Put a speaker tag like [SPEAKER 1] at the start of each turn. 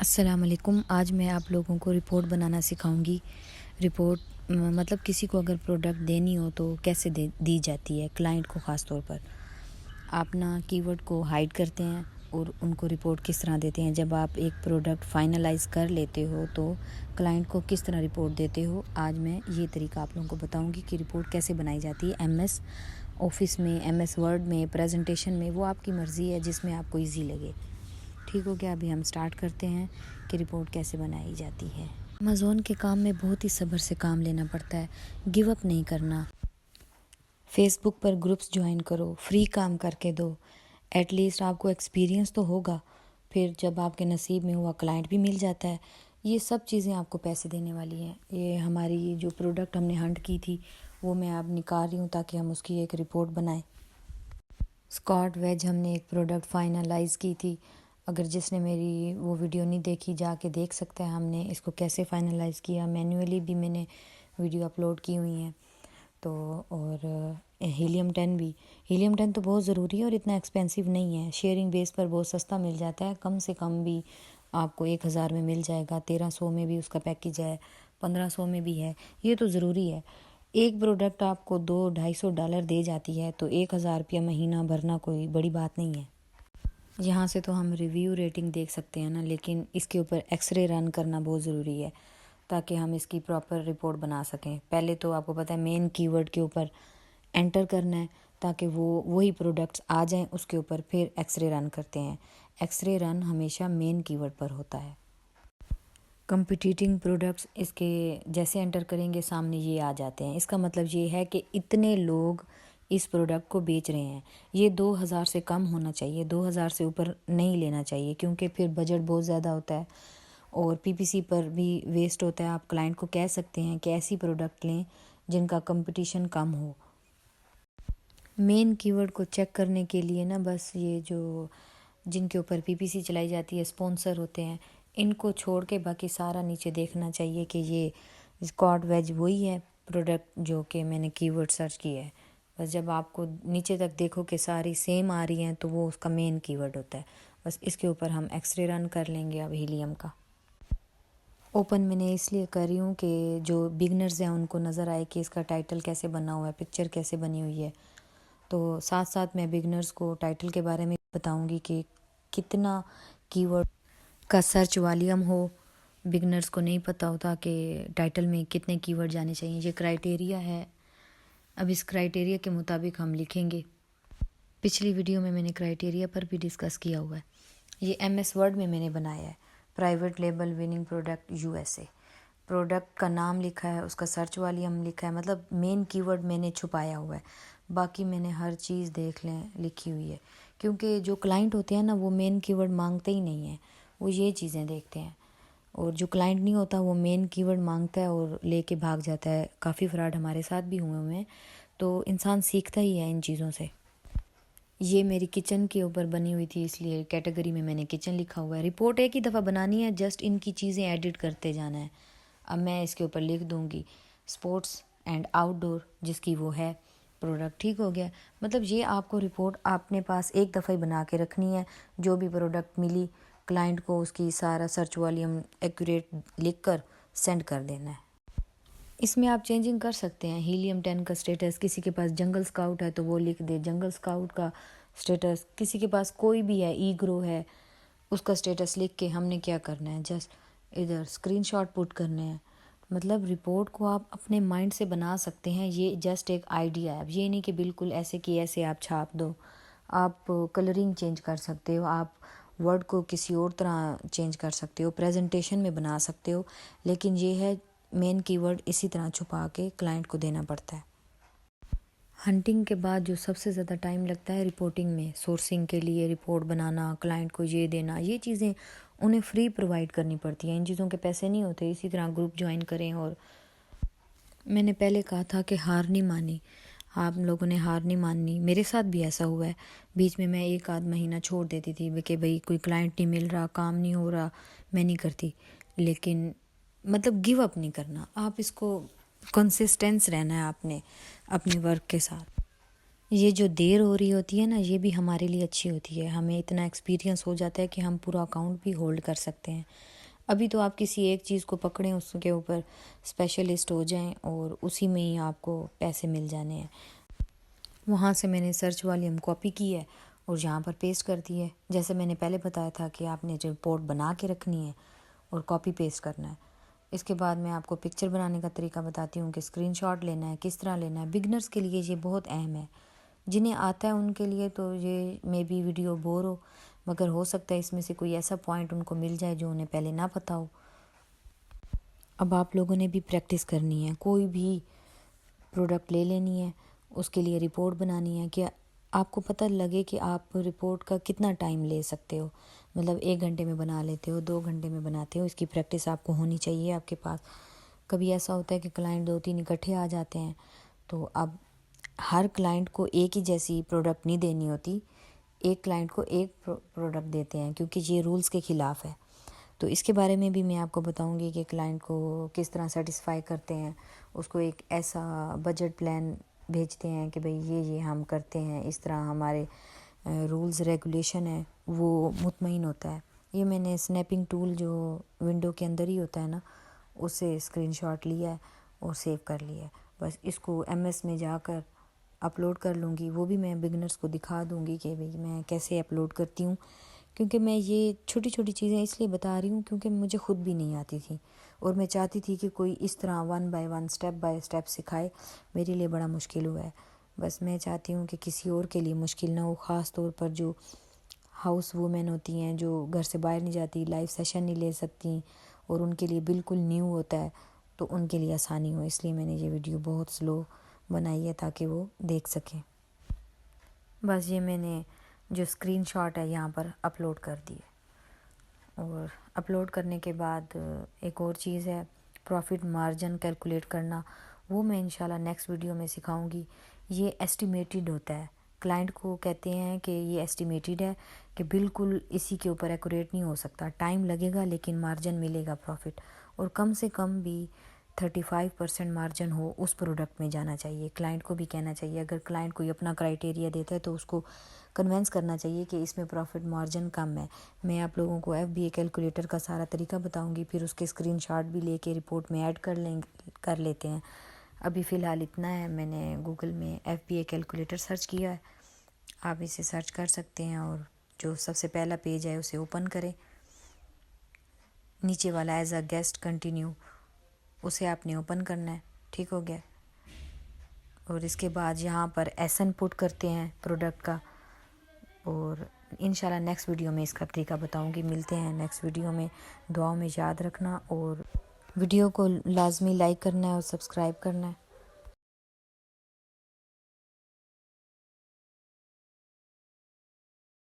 [SPEAKER 1] अस्सलाम वालेकुम। आज मैं आप लोगों को रिपोर्ट बनाना सिखाऊंगी। रिपोर्ट मतलब किसी को अगर प्रोडक्ट देनी हो तो कैसे दी जाती है, क्लाइंट को ख़ास तौर पर। आप ना कीवर्ड को हाइड करते हैं और उनको रिपोर्ट किस तरह देते हैं। जब आप एक प्रोडक्ट फाइनलाइज कर लेते हो तो क्लाइंट को किस तरह रिपोर्ट देते हो। आज मैं ये तरीका आप लोगों को बताऊंगी कि रिपोर्ट कैसे बनाई जाती है एमएस ऑफिस में, एमएस वर्ड में, प्रेजेंटेशन में। वो आपकी मर्ज़ी है जिसमें आपको ईजी लगे। ठीक हो गया। अभी हम स्टार्ट करते हैं कि रिपोर्ट कैसे बनाई जाती है। अमेज़ॉन के काम में बहुत ही सब्र से काम लेना पड़ता है। गिव अप नहीं करना। फेसबुक पर ग्रुप्स ज्वाइन करो, फ्री काम करके दो। एटलीस्ट आपको एक्सपीरियंस तो होगा। फिर जब आपके नसीब में हुआ क्लाइंट भी मिल जाता है। ये सब चीज़ें आपको पैसे देने वाली हैं। ये हमारी जो प्रोडक्ट हमने हंट की थी वो मैं अब निकाल रही हूँ ताकि हम उसकी एक रिपोर्ट बनाएं। स्कॉट वेज हमने एक प्रोडक्ट फाइनलाइज की थी। अगर जिसने मेरी वो वीडियो नहीं देखी जाके देख सकता है हमने इसको कैसे फाइनलाइज किया। मैन्युअली भी मैंने वीडियो अपलोड की हुई हैं। तो और हीलियम 10 भी। हीलियम 10 तो बहुत ज़रूरी है और इतना एक्सपेंसिव नहीं है। शेयरिंग बेस पर बहुत सस्ता मिल जाता है। कम से कम भी आपको 1000 में मिल जाएगा। 1300 में भी उसका पैकेज है, 1500 में भी है। ये तो ज़रूरी है। एक प्रोडक्ट आपको $200-250 दे जाती है तो 1000 रुपया महीना भरना कोई बड़ी बात नहीं है। यहाँ से तो हम रिव्यू रेटिंग देख सकते हैं ना, लेकिन इसके ऊपर एक्सरे रन करना बहुत ज़रूरी है ताकि हम इसकी प्रॉपर रिपोर्ट बना सकें। पहले तो आपको पता है मेन कीवर्ड के ऊपर एंटर करना है ताकि वो वही प्रोडक्ट्स आ जाएं उसके ऊपर। फिर एक्सरे रन करते हैं। एक्सरे रन हमेशा मेन कीवर्ड पर होता है। कंपटीटिंग प्रोडक्ट्स इसके जैसे एंटर करेंगे सामने ये आ जाते हैं। इसका मतलब ये है कि इतने लोग इस प्रोडक्ट को बेच रहे हैं। ये 2000 से कम होना चाहिए, 2000 से ऊपर नहीं लेना चाहिए क्योंकि फिर बजट बहुत ज़्यादा होता है और पीपीसी पर भी वेस्ट होता है। आप क्लाइंट को कह सकते हैं कि ऐसी प्रोडक्ट लें जिनका कंपटीशन कम हो। मेन कीवर्ड को चेक करने के लिए ना बस ये जो जिनके ऊपर पीपीसी चलाई जाती है, स्पॉन्सर होते हैं, इनको छोड़ के बाकी सारा नीचे देखना चाहिए कि ये स्कॉट वेज वही है प्रोडक्ट जो कि मैंने कीवर्ड सर्च किया है। बस जब आपको नीचे तक देखो कि सारी सेम आ रही हैं तो वो उसका मेन कीवर्ड होता है। बस इसके ऊपर हम एक्सरे रन कर लेंगे अब हीलियम का। ओपन मैंने इसलिए कर रही हूँ कि जो बिगनर्स हैं उनको नज़र आए कि इसका टाइटल कैसे बना हुआ है, पिक्चर कैसे बनी हुई है। तो साथ साथ मैं बिगनर्स को टाइटल के बारे में बताऊंगी कि कितना कीवर्ड का सर्च वॉल्यूम हो। बिगनर्स को नहीं पता होता कि टाइटल में कितने कीवर्ड जाने चाहिए। ये क्राइटेरिया है। अब इस क्राइटेरिया के मुताबिक हम लिखेंगे। पिछली वीडियो में मैंने क्राइटेरिया पर भी डिस्कस किया हुआ है। ये एमएस वर्ड में मैंने बनाया है। Private label winning product USA. Product का नाम लिखा है, उसका सर्च वॉल्यूम लिखा है, मतलब मेन कीवर्ड मैंने छुपाया हुआ है। बाकी मैंने हर चीज़ देख लें लिखी हुई है क्योंकि जो क्लाइंट होते हैं ना वो मेन कीवर्ड मांगते ही नहीं हैं। वो ये चीज़ें देखते हैं और जो क्लाइंट नहीं होता वो मेन कीवर्ड मांगता है और लेके भाग जाता है। काफ़ी फ्रॉड हमारे साथ भी हुए हैं। तो इंसान सीखता ही है इन चीज़ों से। ये मेरी किचन के ऊपर बनी हुई थी इसलिए कैटेगरी में मैंने किचन लिखा हुआ है। रिपोर्ट एक ही दफ़ा बनानी है, जस्ट इनकी चीज़ें एडिट करते जाना है। अब मैं इसके ऊपर लिख दूँगी स्पोर्ट्स एंड आउटडोर, जिसकी वो है प्रोडक्ट। ठीक हो गया। मतलब ये आपको रिपोर्ट अपने पास एक दफ़ा ही बना के रखनी है। जो भी प्रोडक्ट मिली क्लाइंट को उसकी सारा सर्च वॉल्यूम एक्यूरेट लिख कर सेंड कर देना है। इसमें आप चेंजिंग कर सकते हैं। हीलियम 10 का स्टेटस, किसी के पास जंगल स्काउट है तो वो लिख दे जंगल स्काउट का स्टेटस। किसी के पास कोई भी है, ई ग्रो है, उसका स्टेटस लिख के हमने क्या करना है, जस्ट इधर स्क्रीनशॉट पुट करने हैं। मतलब रिपोर्ट को आप अपने माइंड से बना सकते हैं। ये जस्ट एक आइडिया है। अब ये नहीं कि बिल्कुल ऐसे कि ऐसे आप छाप दो। आप कलरिंग चेंज कर सकते हो, आप वर्ड को किसी और तरह चेंज कर सकते हो, प्रेजेंटेशन में बना सकते हो। लेकिन ये है मेन कीवर्ड इसी तरह छुपा के क्लाइंट को देना पड़ता है। हंटिंग के बाद जो सबसे ज़्यादा टाइम लगता है रिपोर्टिंग में, सोर्सिंग के लिए रिपोर्ट बनाना, क्लाइंट को ये देना, ये चीज़ें उन्हें फ्री प्रोवाइड करनी पड़ती हैं। इन चीज़ों के पैसे नहीं होते। इसी तरह ग्रुप ज्वाइन करें। और मैंने पहले कहा था कि हार नहीं मानी। आप लोगों ने हार नहीं माननी। मेरे साथ भी ऐसा हुआ है। बीच में मैं एक आध महीना छोड़ देती थी कि भाई कोई क्लाइंट नहीं मिल रहा, काम नहीं हो रहा, मैं नहीं करती। लेकिन मतलब गिव अप नहीं करना। आप इसको कंसिस्टेंस रहना है आपने अपने वर्क के साथ। ये जो देर हो रही होती है ना, ये भी हमारे लिए अच्छी होती है। हमें इतना एक्सपीरियंस हो जाता है कि हम पूरा अकाउंट भी होल्ड कर सकते हैं। अभी तो आप किसी एक चीज़ को पकड़ें, उसके ऊपर स्पेशलिस्ट हो जाएं और उसी में ही आपको पैसे मिल जाने हैं। वहाँ से मैंने सर्च वॉल्यूम कॉपी की है और यहाँ पर पेस्ट कर दी है। जैसे मैंने पहले बताया था कि आपने रिपोर्ट बना के रखनी है और कॉपी पेस्ट करना है। इसके बाद मैं आपको पिक्चर बनाने का तरीका बताती हूँ कि स्क्रीनशॉट लेना है, किस तरह लेना है। बिगनर्स के लिए ये बहुत अहम है। जिन्हें आता है उनके लिए तो ये मे बी वीडियो बोर हो, मगर हो सकता है इसमें से कोई ऐसा पॉइंट उनको मिल जाए जो उन्हें पहले ना पता हो। अब आप लोगों ने भी प्रैक्टिस करनी है। कोई भी प्रोडक्ट ले लेनी है, उसके लिए रिपोर्ट बनानी है कि आपको पता लगे कि आप रिपोर्ट का कितना टाइम ले सकते हो। मतलब 1 घंटे में बना लेते हो, 2 घंटे में बनाते हो। इसकी प्रैक्टिस आपको होनी चाहिए आपके पास। कभी ऐसा होता है कि क्लाइंट 2-3 इकट्ठे आ जाते हैं, तो अब हर क्लाइंट को एक ही जैसी प्रोडक्ट नहीं देनी होती। एक क्लाइंट को एक प्रोडक्ट देते हैं क्योंकि ये रूल्स के ख़िलाफ़ है। तो इसके बारे में भी मैं आपको बताऊंगी कि क्लाइंट को किस तरह सेटिस्फाई करते हैं। उसको एक ऐसा बजट प्लान भेजते हैं कि भाई ये हम करते हैं, इस तरह हमारे रूल्स रेगुलेशन है, वो मुतमईन होता है। ये मैंने स्नैपिंग टूल जो विंडो के अंदर ही होता है ना, उससे स्क्रीनशॉट लिया है और सेव कर लिया है। बस इसको MS में जाकर अपलोड कर लूँगी। वो भी मैं बिगनर्स को दिखा दूँगी कि भाई मैं कैसे अपलोड करती हूँ। क्योंकि मैं ये छोटी छोटी चीज़ें इसलिए बता रही हूँ क्योंकि मुझे ख़ुद भी नहीं आती थी और मैं चाहती थी कि कोई इस तरह 1 बाय 1 स्टेप बाय स्टेप सिखाए। मेरे लिए बड़ा मुश्किल हुआ है। बस मैं चाहती हूँ कि किसी और के लिए मुश्किल ना हो, ख़ास तौर पर जो हाउस वूमेन होती हैं, जो घर से बाहर नहीं जाती, लाइव सेशन नहीं ले सकती और उनके लिए बिल्कुल न्यू होता है, तो उनके लिए आसानी हो। इसलिए मैंने ये वीडियो बहुत स्लो बनाई है ताकि वो देख सकें। बस ये मैंने जो स्क्रीनशॉट है यहाँ पर अपलोड कर दिए। और अपलोड करने के बाद एक और चीज़ है प्रॉफिट मार्जिन कैलकुलेट करना। वो मैं इंशाल्लाह नेक्स्ट वीडियो में सिखाऊंगी। ये एस्टिमेटेड होता है। क्लाइंट को कहते हैं कि ये एस्टिमेटेड है, कि बिल्कुल इसी के ऊपर एक्यूरेट नहीं हो सकता। टाइम लगेगा लेकिन मार्जिन मिलेगा प्रॉफिट। और कम से कम भी 35% मार्जिन हो उस प्रोडक्ट में जाना चाहिए। क्लाइंट को भी कहना चाहिए, अगर क्लाइंट कोई अपना क्राइटेरिया देता है तो उसको कन्वेंस करना चाहिए कि इसमें प्रॉफिट मार्जिन कम है। मैं आप लोगों को FBA कैलकुलेटर का सारा तरीका बताऊंगी, फिर उसके स्क्रीनशॉट भी लेके रिपोर्ट में ऐड कर लेते हैं। अभी फ़िलहाल इतना है। मैंने गूगल में FBA कैलकुलेटर सर्च किया है, आप इसे सर्च कर सकते हैं और जो सबसे पहला पेज है उसे ओपन करें। नीचे वाला एज अ गेस्ट कंटिन्यू, उसे आपने ओपन करना है। ठीक हो गया। और इसके बाद यहाँ पर SN पुट करते हैं प्रोडक्ट का। और इंशाल्लाह नेक्स्ट वीडियो में इसका तरीका बताऊंगी। मिलते हैं नेक्स्ट वीडियो में। दुआओं में याद रखना और वीडियो को लाजमी लाइक करना है और सब्सक्राइब करना है।